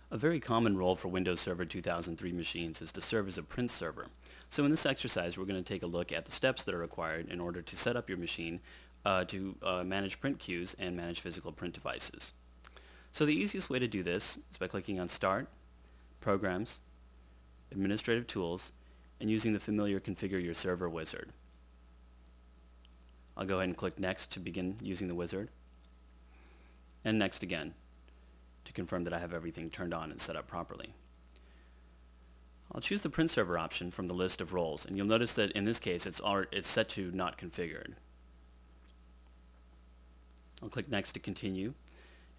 A very common role for Windows Server 2003 machines is to serve as a print server. So in this exercise, we're going to take a look at the steps that are required in order to set up your machine to manage print queues and manage physical print devices. So the easiest way to do this is by clicking on Start, Programs, Administrative Tools, and using the familiar Configure Your Server wizard. I'll go ahead and click Next to begin using the wizard, and Next again to confirm that I have everything turned on and set up properly. I'll choose the print server option from the list of roles, and you'll notice that in this case it's set to not configured. I'll click Next to continue,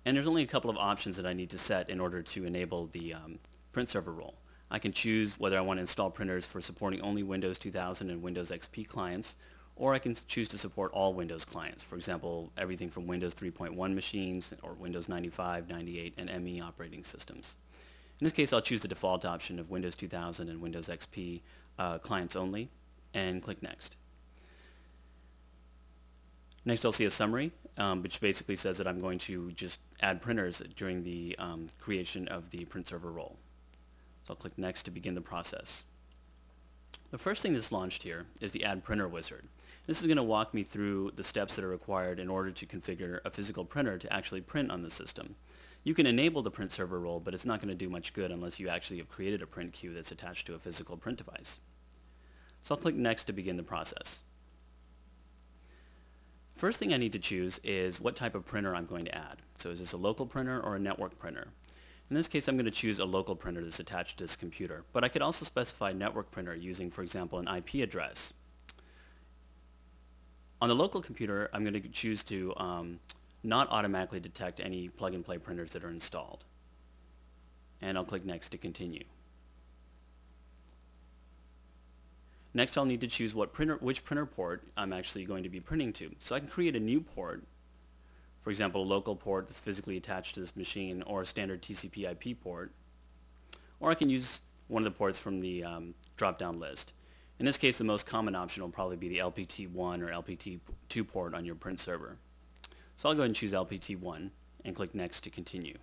and there's only a couple of options that I need to set in order to enable the print server role. I can choose whether I want to install printers for supporting only Windows 2000 and Windows XP clients, or I can choose to support all Windows clients. For example, everything from Windows 3.1 machines or Windows 95, 98, and ME operating systems. In this case, I'll choose the default option of Windows 2000 and Windows XP clients only, and click Next. Next, I'll see a summary, which basically says that I'm going to just add printers during the creation of the print server role. So I'll click Next to begin the process. The first thing that's launched here is the Add Printer wizard. This is going to walk me through the steps that are required in order to configure a physical printer to actually print on the system. You can enable the print server role, but it's not going to do much good unless you actually have created a print queue that's attached to a physical print device. So I'll click Next to begin the process. First thing I need to choose is what type of printer I'm going to add. So is this a local printer or a network printer? In this case, I'm going to choose a local printer that's attached to this computer, but I could also specify network printer using, for example, an IP address. On the local computer, I'm going to choose to not automatically detect any plug-and-play printers that are installed. And I'll click Next to continue. Next, I'll need to choose which printer port I'm actually going to be printing to. So I can create a new port, for example, a local port that's physically attached to this machine, or a standard TCP IP port, or I can use one of the ports from the drop-down list. In this case, the most common option will probably be the LPT1 or LPT2 port on your print server. So I'll go ahead and choose LPT1 and click Next to continue.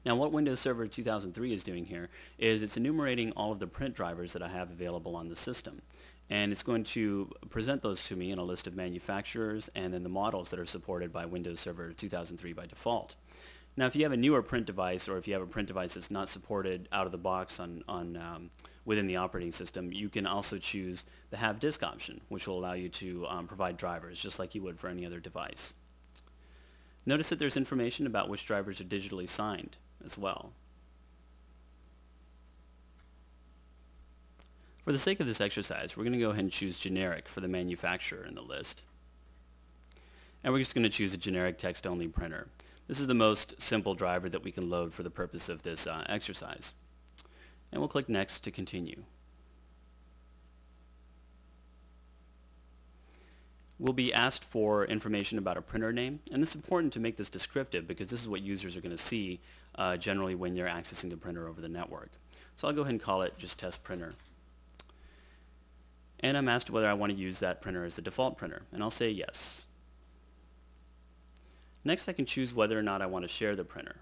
Now what Windows Server 2003 is doing here is it's enumerating all of the print drivers that I have available on the system. And it's going to present those to me in a list of manufacturers and then the models that are supported by Windows Server 2003 by default. Now if you have a newer print device, or if you have a print device that's not supported out of the box within the operating system, you can also choose the Have Disk option, which will allow you to provide drivers just like you would for any other device. Notice that there's information about which drivers are digitally signed as well. For the sake of this exercise, we're going to go ahead and choose generic for the manufacturer in the list. And we're just going to choose a generic text-only printer. This is the most simple driver that we can load for the purpose of this exercise. And we'll click Next to continue. We'll be asked for information about a printer name, and it's important to make this descriptive because this is what users are going to see generally when they're accessing the printer over the network. So I'll go ahead and call it just Test Printer. And I'm asked whether I want to use that printer as the default printer, and I'll say yes. Next, I can choose whether or not I want to share the printer.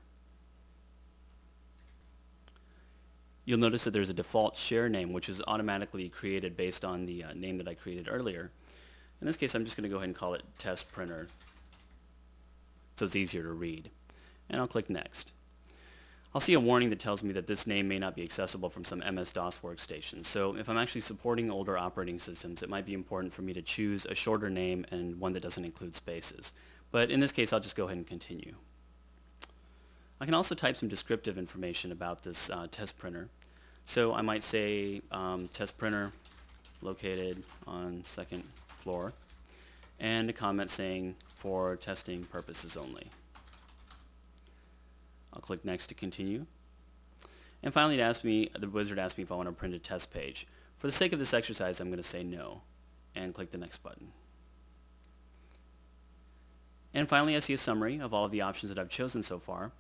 You'll notice that there's a default share name, which is automatically created based on the name that I created earlier. In this case, I'm just going to go ahead and call it Test Printer so it's easier to read. And I'll click Next. I'll see a warning that tells me that this name may not be accessible from some MS-DOS workstations. So if I'm actually supporting older operating systems, it might be important for me to choose a shorter name and one that doesn't include spaces. But in this case, I'll just go ahead and continue. I can also type some descriptive information about this test printer. So I might say test printer located on second floor, and a comment saying for testing purposes only. I'll click Next to continue. And finally, the wizard asked me if I want to print a test page. For the sake of this exercise, I'm going to say no, and click the Next button. And finally, I see a summary of all of the options that I've chosen so far.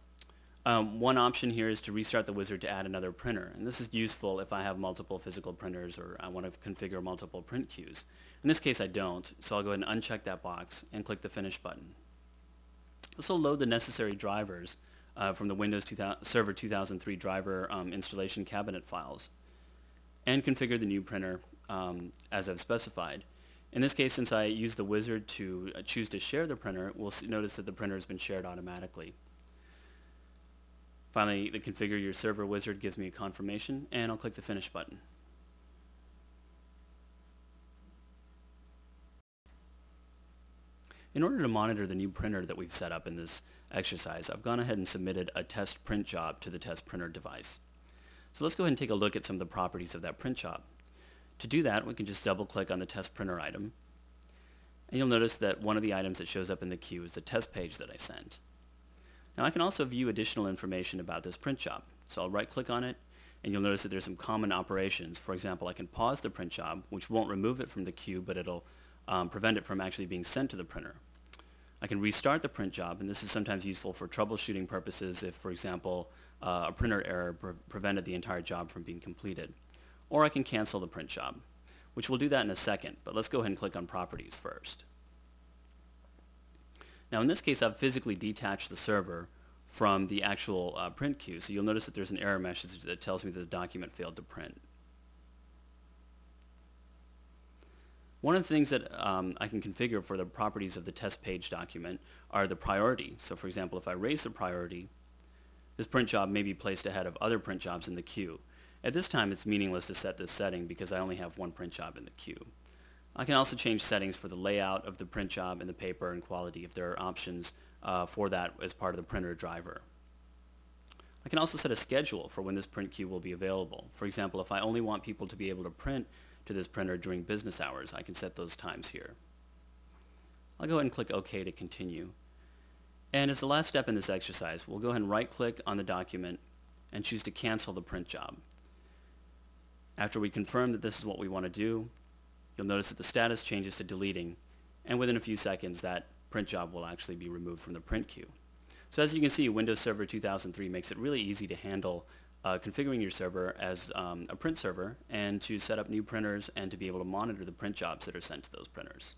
One option here is to restart the wizard to add another printer, and this is useful if I have multiple physical printers or I want to configure multiple print queues. In this case I don't, so I'll go ahead and uncheck that box and click the Finish button. This will load the necessary drivers from the Windows Server 2003 driver installation cabinet files and configure the new printer as I've specified. In this case, since I use the wizard to choose to share the printer, we'll notice that the printer has been shared automatically. Finally, the Configure Your Server wizard gives me a confirmation, and I'll click the Finish button. In order to monitor the new printer that we've set up in this exercise, I've gone ahead and submitted a test print job to the test printer device. So let's go ahead and take a look at some of the properties of that print job. To do that, we can just double click on the test printer item, and you'll notice that one of the items that shows up in the queue is the test page that I sent. Now I can also view additional information about this print job. So I'll right click on it, and you'll notice that there's some common operations. For example, I can pause the print job, which won't remove it from the queue, but it'll prevent it from actually being sent to the printer. I can restart the print job, and this is sometimes useful for troubleshooting purposes if, for example, a printer error prevented the entire job from being completed. Or I can cancel the print job, which we'll do that in a second, but let's go ahead and click on Properties first. Now in this case, I've physically detached the server from the actual print queue, so you'll notice that there's an error message that tells me that the document failed to print. One of the things that I can configure for the properties of the test page document are the priority. So for example, if I raise the priority, this print job may be placed ahead of other print jobs in the queue. At this time, it's meaningless to set this setting because I only have one print job in the queue. I can also change settings for the layout of the print job and the paper and quality if there are options for that as part of the printer driver. I can also set a schedule for when this print queue will be available. For example, if I only want people to be able to print to this printer during business hours, I can set those times here. I'll go ahead and click OK to continue. And as the last step in this exercise, we'll go ahead and right-click on the document and choose to cancel the print job. After we confirm that this is what we want to do, you'll notice that the status changes to deleting, and within a few seconds that print job will actually be removed from the print queue. So as you can see, Windows Server 2003 makes it really easy to handle configuring your server as a print server and to set up new printers and to be able to monitor the print jobs that are sent to those printers.